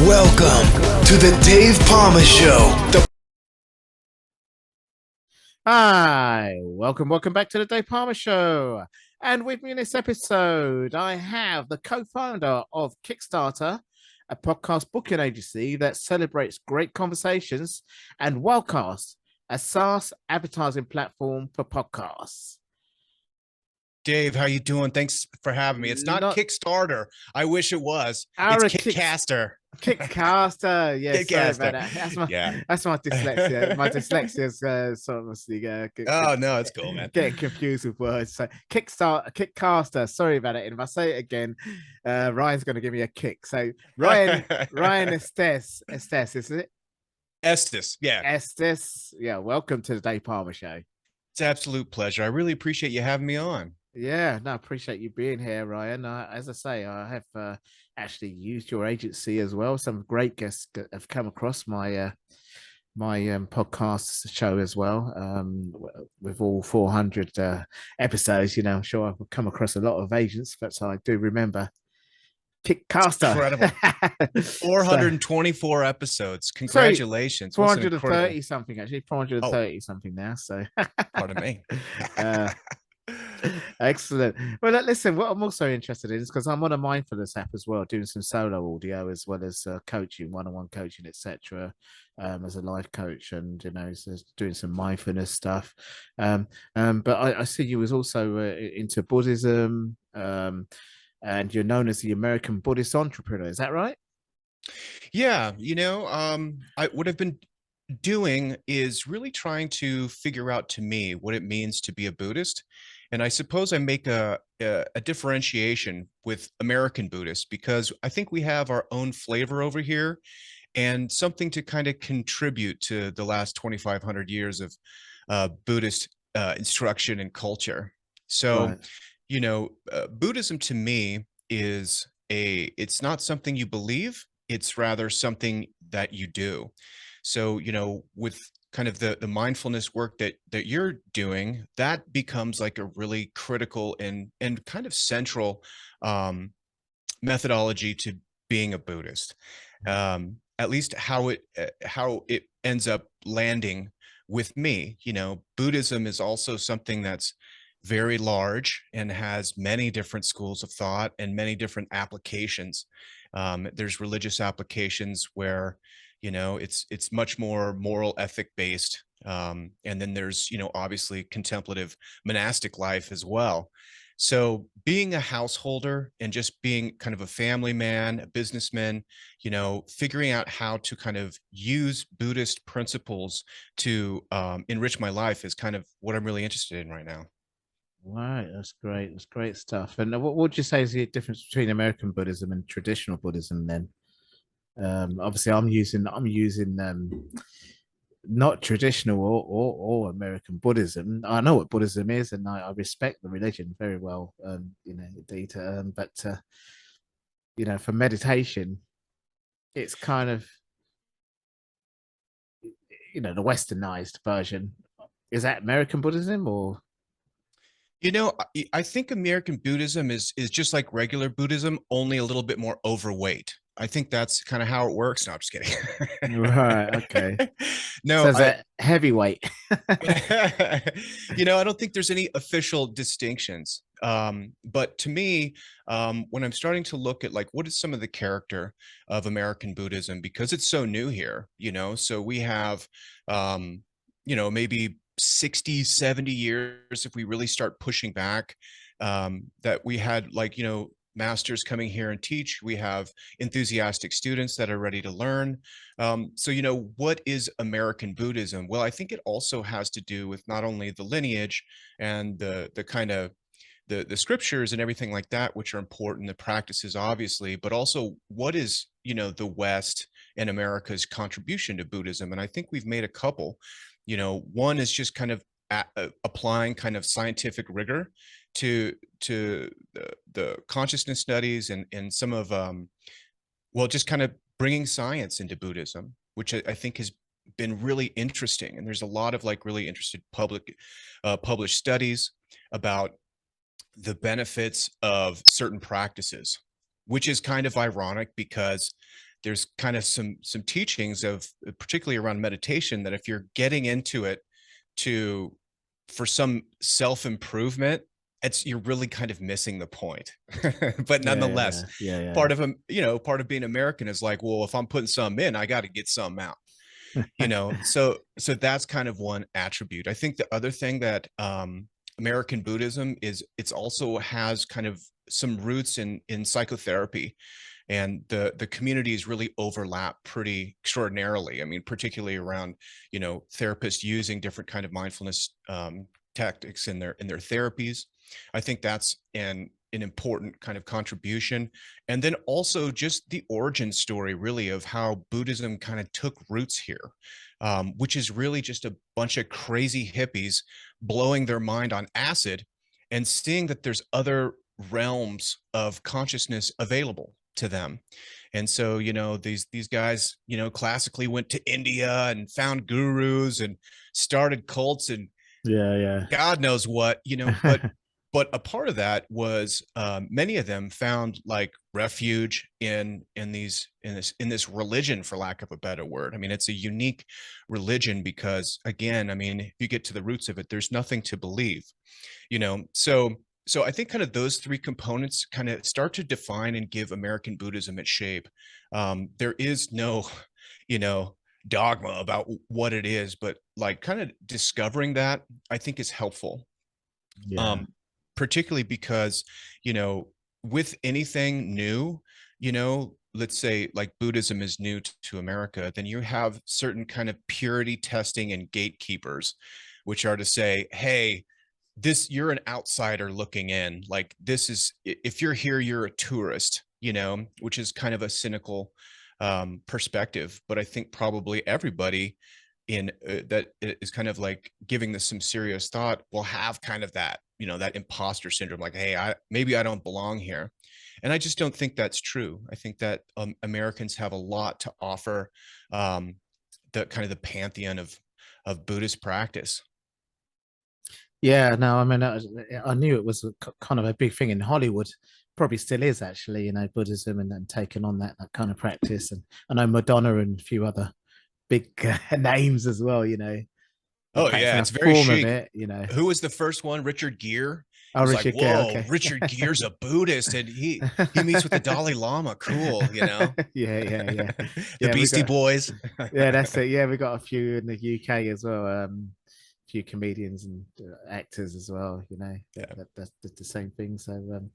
Welcome to the Dave Palmer Show. Hi, welcome back to the Dave Palmer Show. And with me in this episode, I have the co-founder of Kitcaster, a podcast booking agency that celebrates great conversations, and Wildcast, a SaaS advertising platform for podcasts. Dave, how you doing? Thanks for having me. It's not Kickstarter. I wish it was. It's Kitcaster. Kitcaster, yeah, Kitcaster. Sorry about that. That's my dyslexia. My dyslexia is obviously oh no, it's cool, man. Getting confused with words. So Kitcaster. Sorry about it. And if I say it again, Ryan's going to give me a kick. So Ryan Estes, is it? Estes, yeah. Estes, yeah. Welcome to the Dave Palmer Show. It's an absolute pleasure. I really appreciate you having me on. Yeah, no, I appreciate you being here, Ryan. As I say, I have actually used your agency as well. Some great guests have come across my podcast show as well. With all 400 episodes, you know, I'm sure I've come across a lot of agents, but I do remember Kitcaster. Incredible. 424 episodes. Congratulations. 430 something, actually. 430 something now. So pardon me. Excellent. Well, listen, what I'm also interested in is because I'm on a mindfulness app as well, doing some solo audio as well as coaching, one-on-one coaching, etc. As a life coach, and you know, so doing some mindfulness stuff. But I see you was also into Buddhism, and you're known as the American Buddhist entrepreneur. Is that right? Yeah, you know, what I've been doing is really trying to figure out to me what it means to be a Buddhist. And I suppose I make a differentiation with American Buddhists because I think we have our own flavor over here and something to kind of contribute to the last 2,500 years of Buddhist instruction and culture. So, right. You know, Buddhism to me is it's not something you believe, it's rather something that you do. So, you know, with kind of the mindfulness work that you're doing, that becomes like a really critical and kind of central methodology to being a Buddhist. At least how it ends up landing with me. You know, Buddhism is also something that's very large and has many different schools of thought and many different applications. There's religious applications where, you know, it's much more moral ethic based. And then there's, you know, obviously contemplative monastic life as well. So being a householder and just being kind of a family man, a businessman, you know, figuring out how to kind of use Buddhist principles to enrich my life is kind of what I'm really interested in right now. Right, that's great. That's great stuff. And what would you say is the difference between American Buddhism and traditional Buddhism then? Obviously I'm using not traditional or American Buddhism. I know what Buddhism is, and I respect the religion very well. You know, indeed. But you know, for meditation, it's kind of, you know, the westernized version. Is that American Buddhism or? You know, I think American Buddhism is just like regular Buddhism, only a little bit more overweight. I think that's kind of how it works. No, I'm just kidding. Right. Okay. No, so is that heavyweight? You know, I don't think there's any official distinctions. But to me, when I'm starting to look at like, what is some of the character of American Buddhism, because it's so new here, you know, so we have, you know, maybe 60, 70 years, if we really start pushing back, that we had like, you know, masters coming here and teach. We have enthusiastic students that are ready to learn. So, you know, what is American Buddhism? Well, I think it also has to do with not only the lineage and the kind of the scriptures and everything like that, which are important, the practices, obviously, but also what is, you know, the West and America's contribution to Buddhism. And I think we've made a couple. You know, one is just kind of applying kind of scientific rigor to the consciousness studies and some of, well, just kind of bringing science into Buddhism, which I think has been really interesting. And there's a lot of like really interested published studies about the benefits of certain practices, which is kind of ironic because there's kind of some teachings of, particularly around meditation, that if you're getting into it for some self-improvement, you're really kind of missing the point. But nonetheless, Yeah. part of part of being American is like, well, if I'm putting some in, I got to get some out. So that's kind of one attribute. I think the other thing that American Buddhism is, it's also has kind of some roots in psychotherapy, and the communities really overlap pretty extraordinarily. I mean, particularly around therapists using different kind of mindfulness tactics in their therapies. I think that's an important kind of contribution. And then also just the origin story, really, of how Buddhism kind of took roots here, which is really just a bunch of crazy hippies blowing their mind on acid and seeing that there's other realms of consciousness available to them. And so, these guys, classically went to India and found gurus and started cults and God knows what, but a part of that was many of them found like refuge in this religion, for lack of a better word. I mean, it's a unique religion because, again, I mean, if you get to the roots of it, there's nothing to believe, so I think kind of those three components kind of start to define and give American Buddhism its shape. There is no, dogma about what it is, but like kind of discovering that, I think, is helpful. Particularly because, with anything new, let's say like Buddhism is new to America, then you have certain kind of purity testing and gatekeepers, which are to say, hey, you're an outsider looking in. Like, this is, if you're here, you're a tourist, which is kind of a cynical perspective. But I think probably everybody that is kind of like giving this some serious thought will have kind of that, that imposter syndrome, like, hey, maybe I don't belong here. And I just don't think that's true. I think that Americans have a lot to offer, the kind of the pantheon of Buddhist practice. Yeah, no, I mean, I knew it was kind of a big thing in Hollywood. Probably still is, actually, Buddhism and taking on that kind of practice. And I know Madonna and a few other big names as well, Oh yeah, it's very chic. Who was the first one? Richard Gere. Oh, it's Richard like, whoa, Gere, okay. Richard Gere's a Buddhist, and he meets with the Dalai Lama. Cool, Yeah. The Beastie Boys. Yeah, that's it. Yeah, we got a few in the UK as well. Few comedians and actors as well. That's the same thing. So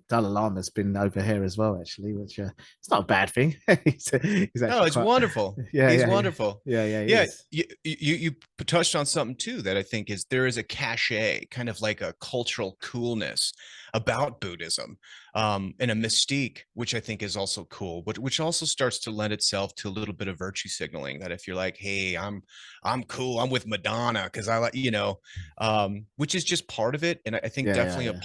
Dalai Lama's been over here as well, actually, which it's not a bad thing. he's no, it's wonderful. He's wonderful. Yeah. You touched on something too that I think there is a cachet, kind of like a cultural coolness about Buddhism, and a mystique, which I think is also cool, but which also starts to lend itself to a little bit of virtue signaling. That if you're like, hey, I'm cool, I'm with Madonna because I like, which is just part of it. And I think definitely a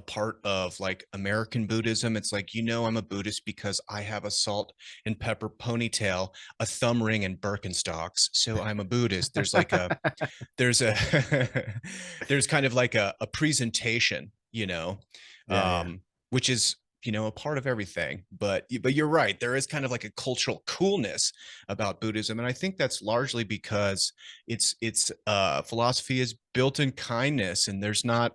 part of like American Buddhism. It's like, I'm a Buddhist because I have a salt and pepper ponytail, a thumb ring, and Birkenstocks. So I'm a Buddhist. There's like there's kind of like a presentation, which is, a part of everything. But you're right. There is kind of like a cultural coolness about Buddhism. And I think that's largely because its philosophy is built in kindness, and there's not,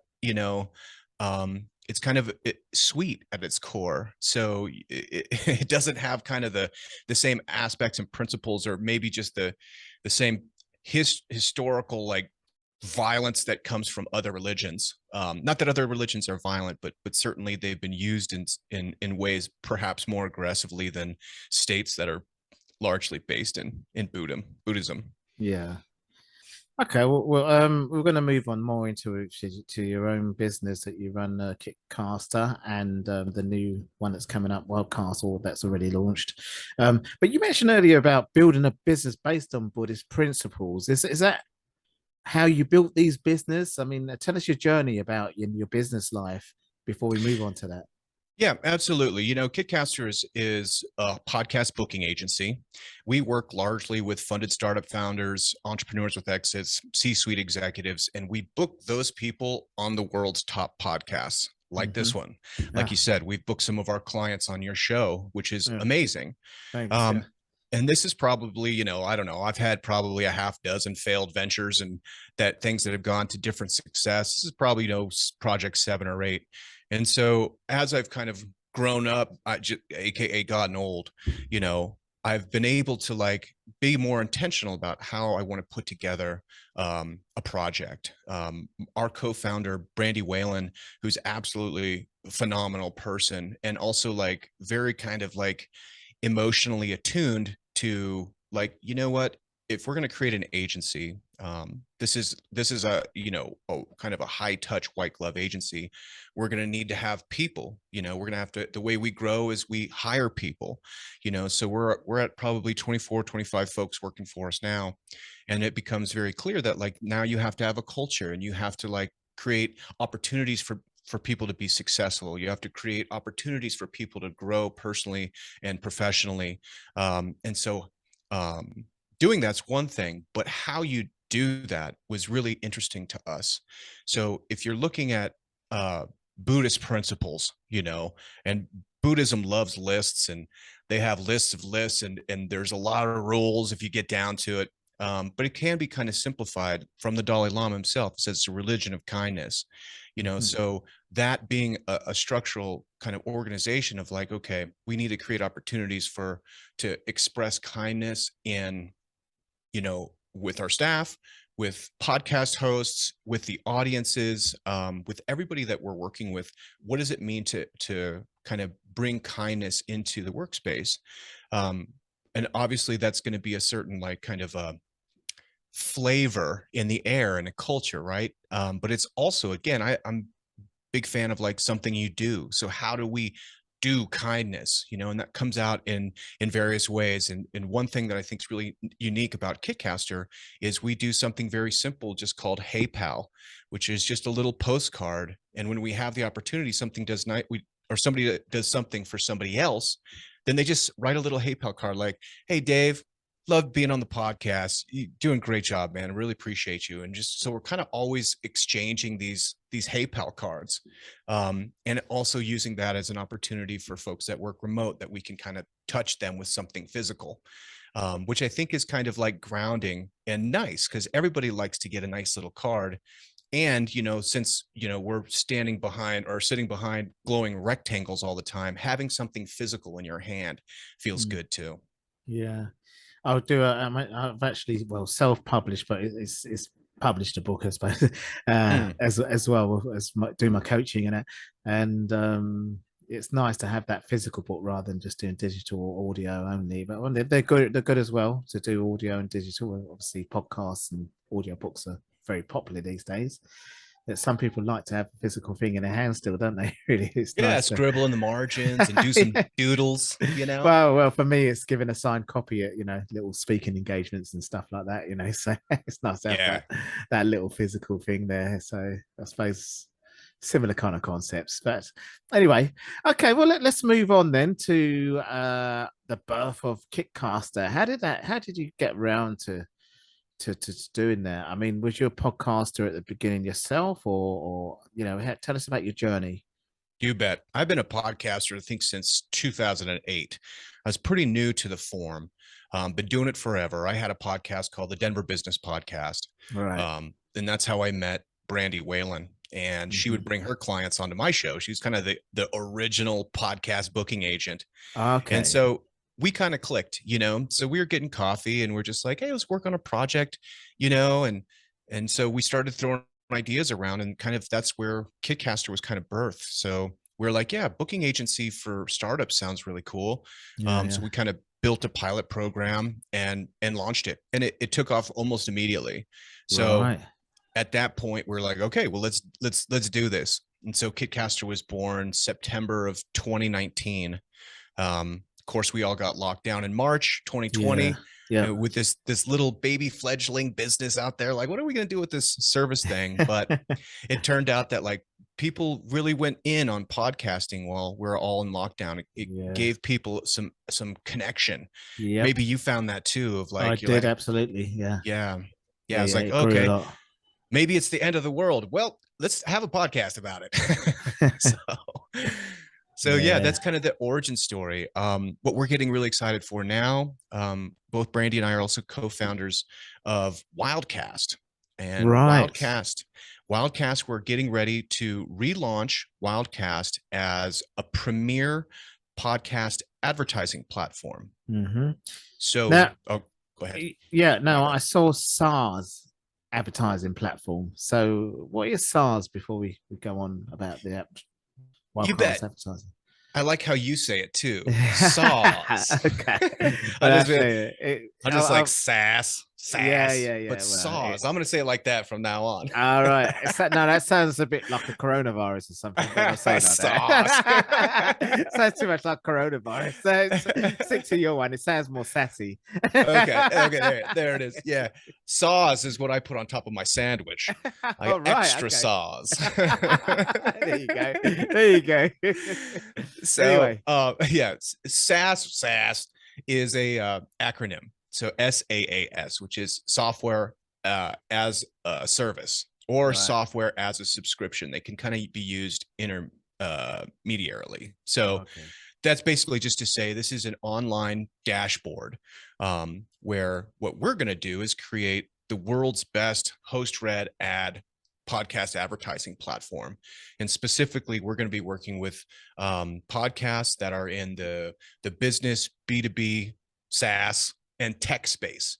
it's kind of sweet at its core. So it doesn't have kind of the same aspects and principles, or maybe just the same historical like violence that comes from other religions. Not that other religions are violent, but certainly they've been used in ways perhaps more aggressively than states that are largely based in Buddhism. Yeah. Okay, well, we're going to move on more into your own business that you run, Kitcaster, and the new one that's coming up, Wildcast, or that's already launched. But you mentioned earlier about building a business based on Buddhist principles. Is that how you built these business? I mean, tell us your journey about your business life before we move on to that. Yeah, absolutely. Kitcaster is a podcast booking agency. We work largely with funded startup founders, entrepreneurs with exits, C-suite executives, and we book those people on the world's top podcasts. like this one. Like Yeah. you said, we've booked some of our clients on your show, which is Yeah. amazing. Thanks. Yeah. And this is probably, I don't know, I've had probably a half dozen failed ventures and that things that have gone to different success. This is probably, project 7 or 8. And so as I've kind of grown up, AKA gotten old, I've been able to like be more intentional about how I want to put together a project. Our co-founder, Brandy Whalen, who's absolutely a phenomenal person and also like very kind of like emotionally attuned to like, you know what, if we're going to create an agency, this is a kind of a high touch white glove agency. We're going to need to have people. We're going to have to, the way we grow is we hire people. So we're at probably 24 25 folks working for us now, and it becomes very clear that like now you have to have a culture and you have to like create opportunities for people to be successful. You have to create opportunities for people to grow personally and professionally. And so doing that's one thing, but how you do that was really interesting to us. So if you're looking at Buddhist principles, and Buddhism loves lists, and they have lists of lists, and there's a lot of rules if you get down to it. But it can be kind of simplified from the Dalai Lama himself. It says it's a religion of kindness, so that being a structural kind of organization of like, okay, we need to create opportunities to express kindness in, with our staff, with podcast hosts, with the audiences, with everybody that we're working with. What does it mean to kind of bring kindness into the workspace? And obviously that's going to be a certain like kind of a flavor in the air and a culture, right? But it's also, again, I'm a big fan of like something you do. So how do we do kindness, and that comes out in various ways. And one thing that I think is really unique about Kitcaster is we do something very simple just called Hey Pal, which is just a little postcard. And when we have the opportunity, somebody that does something for somebody else, then they just write a little Hey Pal card like, hey Dave, love being on the podcast. You're doing a great job, man. I really appreciate you. And just so we're kind of always exchanging these Hey Pal cards, and also using that as an opportunity for folks that work remote, that we can kind of touch them with something physical, which I think is kind of like grounding and nice, because everybody likes to get a nice little card. And, since, we're standing behind or sitting behind glowing rectangles all the time, having something physical in your hand feels good too. Yeah. I'll do I've actually, well, self-published, but it's published a book, I suppose, as well as do my coaching in it. And it's nice to have that physical book rather than just doing digital or audio only. But they're good as well to do audio and digital. Obviously, podcasts and audio books are very popular these days. That some people like to have a physical thing in their hand still, don't they? Really, it's nice scribble in the margins and do some doodles, Well, for me, it's giving a signed copy at, little speaking engagements and stuff like that, so it's nice to have that little physical thing there. So I suppose similar kind of concepts. But anyway, okay, well, let's move on then to the birth of Kitcaster. How did you get around to doing that? I mean, was you a podcaster at the beginning yourself, or tell us about your journey? You bet. I've been a podcaster, I think, since 2008. I was pretty new to the form, been doing it forever. I had a podcast called the Denver Business Podcast. Right. And that's how I met Brandy Whalen. And she would bring her clients onto my show. She was kind of the original podcast booking agent. Okay. And so we kind of clicked, so we were getting coffee and we're just like, hey, let's work on a project, and so we started throwing ideas around, and kind of that's where Kitcaster was kind of birthed. So we're like, yeah, booking agency for startups sounds really cool. So we kind of built a pilot program and launched it, and it took off almost immediately. So at that point we're like, okay, well, let's do this. And so Kitcaster was born September of 2019. Of course, we all got locked down in March 2020. With this little baby fledgling business out there, like, what are we going to do with this service thing? But it turned out that like people really went in on podcasting while we're all in lockdown. It gave people some connection. Maybe you found that too, of like, I did, absolutely. Yeah. It's like, okay, maybe it's the end of the world. Well, let's have a podcast about it. So yeah, that's kind of the origin story. What we're getting really excited for now, both Brandy and I are also co-founders of Wildcast. And Wildcast, we're getting ready to relaunch Wildcast as a premier podcast advertising platform. So now, go ahead. Yeah, no, I saw SaaS advertising platform. So what is SaaS before we go on about the You bet. advertising? I like how you say it too. SaaS. Okay. I'm just like SaaS. Yeah. But SaaS. I'm going to say it like that from now on. All right. That sounds a bit like a coronavirus or something. SaaS. Sounds too much like coronavirus. So stick to your one. It sounds more sassy. Okay. There it is. Yeah. SaaS is what I put on top of my sandwich. Extra sauce. There you go. So anyway, SaaS is a acronym. So SaaS, which is software as a service or software as a subscription. They can kind of be used intermediarily. So that's basically just to say this is an online dashboard where what we're going to do is create the world's best host-read ad podcast advertising platform. And specifically, we're going to be working with podcasts that are in the business, B2B, SaaS, and tech space,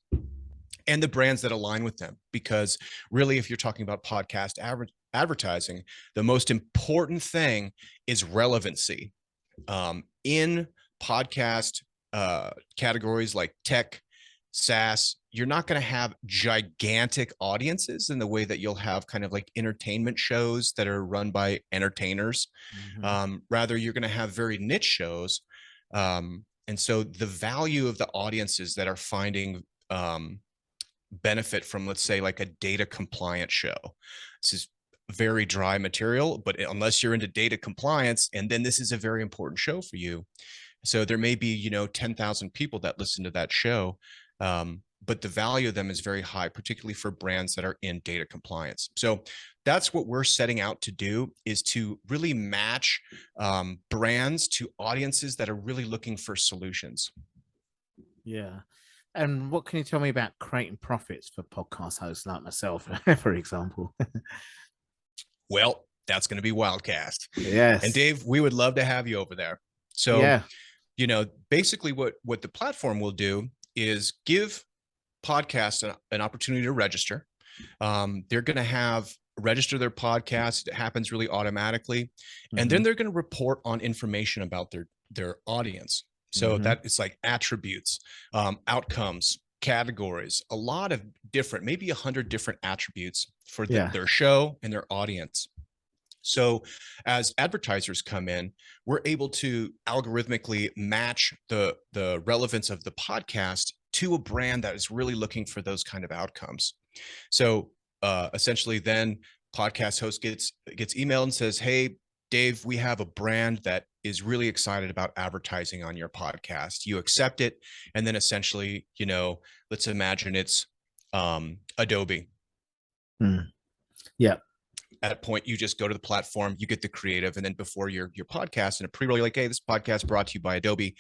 and the brands that align with them. Because really, if you're talking about podcast advertising, the most important thing is relevancy. In podcast categories like tech, SaaS, you're not going to have gigantic audiences in the way that you'll have kind of like entertainment shows that are run by entertainers. Rather, you're going to have very niche shows. And so the value of the audiences that are finding benefit from, let's say, like a data compliant show. This is very dry material, but unless you're into data compliance, and then this is a very important show for you. So there may be, 10,000 people that listen to that show. But the value of them is very high, particularly for brands that are in data compliance. So that's what we're setting out to do, is to really match brands to audiences that are really looking for solutions. Yeah. And what can you tell me about creating profits for podcast hosts like myself, for example? Well, that's going to be Wildcast. Yes. And Dave, we would love to have you over there. So, basically what the platform will do is give podcasts an opportunity to register. They're going to register their podcast. It happens really automatically. And then they're going to report on information about their audience. So that it's like attributes, outcomes, categories, a lot of different, maybe 100 different attributes for their show and their audience. So as advertisers come in, we're able to algorithmically match the relevance of the podcast to a brand that is really looking for those kind of outcomes. So essentially then podcast host gets emailed and says, hey, Dave, we have a brand that is really excited about advertising on your podcast. You accept it. And then essentially, let's imagine it's Adobe. Yeah. At a point, you just go to the platform, you get the creative, and then before your podcast in a pre-roll, you're like, hey, this podcast brought to you by Adobe.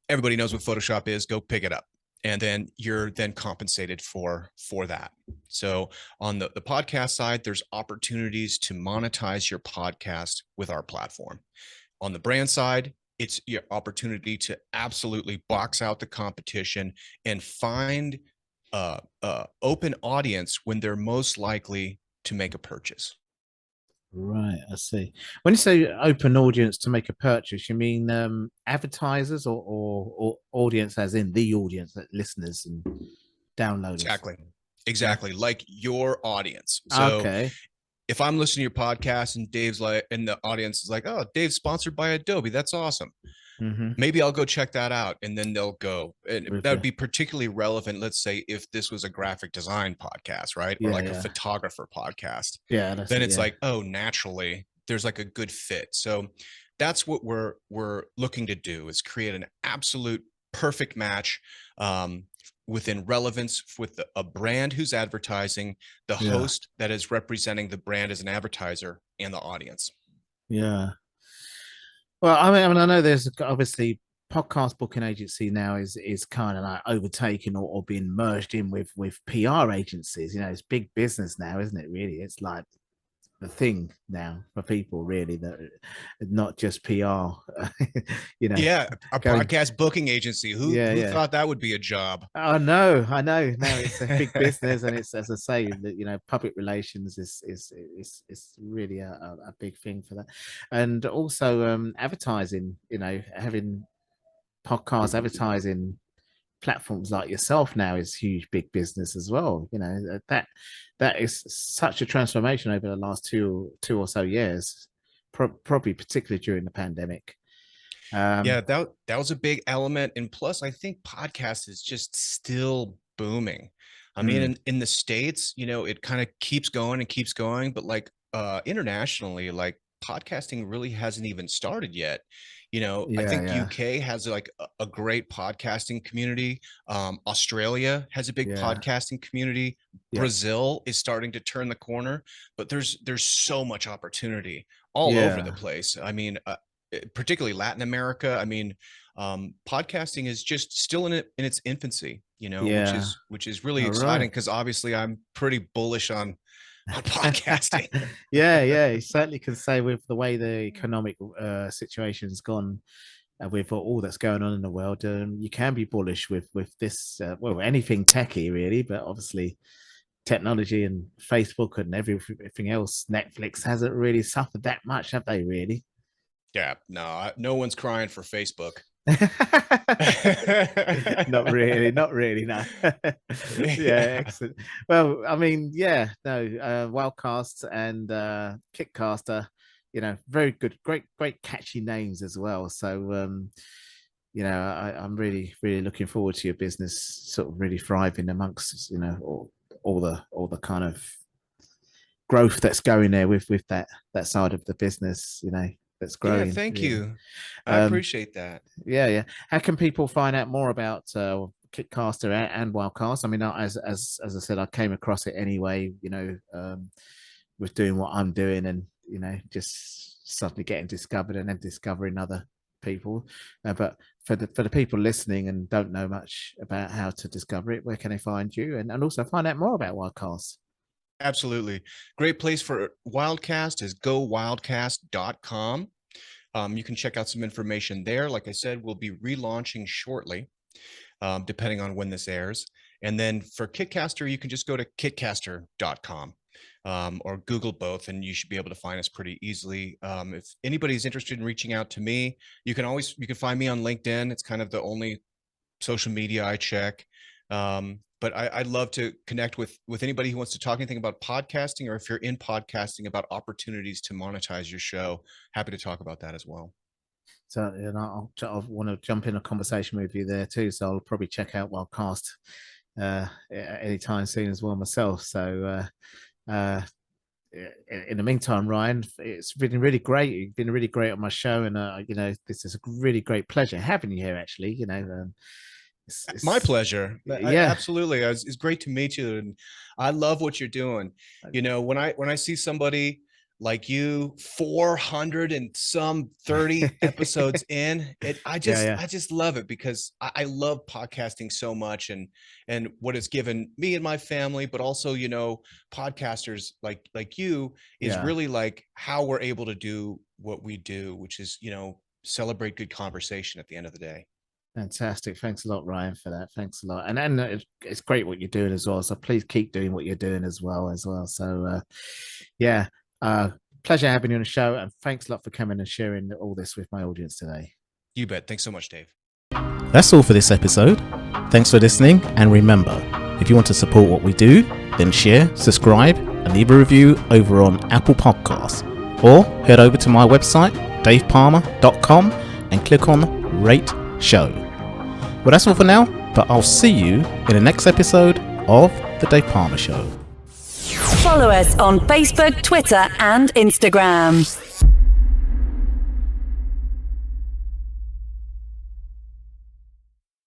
Everybody knows what Photoshop is. Go pick it up. And then you're then compensated for that. So on the podcast side, there's opportunities to monetize your podcast with our platform. On the brand side, it's your opportunity to absolutely box out the competition and find open audience when they're most likely to make a purchase. Right, I see. When you say open audience to make a purchase, you mean advertisers or audience, as in the audience, that listeners and downloaders? Exactly. Like your audience. So if I'm listening to your podcast and Dave's like, and the audience is like, oh, Dave's sponsored by Adobe, that's awesome. Maybe I'll go check that out. And then they'll go, and that would be particularly relevant. Let's say if this was a graphic design podcast, right? Or like a photographer podcast. Then it's like, oh, naturally there's like a good fit. So that's what we're looking to do, is create an absolute perfect match within relevance with a brand who's advertising, the host that is representing the brand as an advertiser, and the audience. Yeah. Well, I mean, I know there's obviously podcast booking agency now is kind of like overtaken or being merged in with PR agencies. You know, it's big business now, isn't it? Really, it's like the thing now for people, really, that not just PR. You know, Yeah, a podcast booking agency. Who thought that would be a job? I know. No, it's a big business, and it's, as I say, that, you know, public relations is really a big thing for that, and also advertising. You know, having podcast advertising platforms like yourself now is huge, big business as well. You know, that is such a transformation over the last two or so years, probably particularly during the pandemic. Yeah, that was a big element, and plus I think podcast is just still booming. I mean, in the States, you know, it kind of keeps going and keeps going, but like internationally, like podcasting really hasn't even started yet. You know, I think UK has like a great podcasting community. Australia has a big podcasting community. Brazil is starting to turn the corner, but there's so much opportunity all over the place. I mean, particularly Latin America. I mean, podcasting is just still in its infancy, you know, which is really exciting, because obviously I'm pretty bullish on podcasting. You certainly can say, with the way the economic situation's gone, with all that's going on in the world, you can be bullish with this, well, anything techie really, but obviously technology and Facebook and everything else, Netflix hasn't really suffered that much, have they really? Yeah, no one's crying for Facebook. Not really, no. Excellent. Well, I mean, Wildcast and Kitcaster, you know, very good, great catchy names as well. So you know, I'm really looking forward to your business sort of really thriving amongst, you know, all the kind of growth that's going there with that side of the business, you know, that's growing. Yeah, thank you. I appreciate that. Yeah. How can people find out more about Kitcaster and Wildcast? I mean, as I said, I came across it anyway, you know, with doing what I'm doing, and, you know, just suddenly getting discovered and then discovering other people. But for the people listening and don't know much about how to discover it, where can they find you, and also find out more about Wildcast? Absolutely. Great place for Wildcast is gowildcast.com. You can check out some information there. Like I said, we'll be relaunching shortly, depending on when this airs. And then for Kitcaster, you can just go to kitcaster.com or Google both, and you should be able to find us pretty easily. If anybody's interested in reaching out to me, you can find me on LinkedIn. It's kind of the only social media I check. But I'd love to connect with anybody who wants to talk anything about podcasting, or if you're in podcasting, about opportunities to monetize your show. Happy to talk about that as well. So, and I'll want to jump in a conversation with you there too. So I'll probably check out Wildcast anytime soon as well myself. So in the meantime, Ryan, it's been really great. You've been really great on my show, and you know, this is a really great pleasure having you here. Actually, you know. It's my pleasure. Absolutely. It's great to meet you, and I love what you're doing. You know, when I see somebody like you, 400 and some 30 episodes in, I just love it, because I love podcasting so much, and what it's given me and my family, but also, you know, podcasters like you is really like how we're able to do what we do, which is, you know, celebrate good conversation at the end of the day. Fantastic. Thanks a lot, Ryan, for that. Thanks a lot. And it's great what you're doing as well. So please keep doing what you're doing as well. So pleasure having you on the show, and thanks a lot for coming and sharing all this with my audience today. You bet. Thanks so much, Dave. That's all for this episode. Thanks for listening, and remember, if you want to support what we do, then share, subscribe, and leave a review over on Apple Podcasts, or head over to my website, davepalmer.com, and click on Rate Show. Well, that's all for now, but I'll see you in the next episode of The Dave Palmer Show. Follow us on Facebook, Twitter, and Instagram.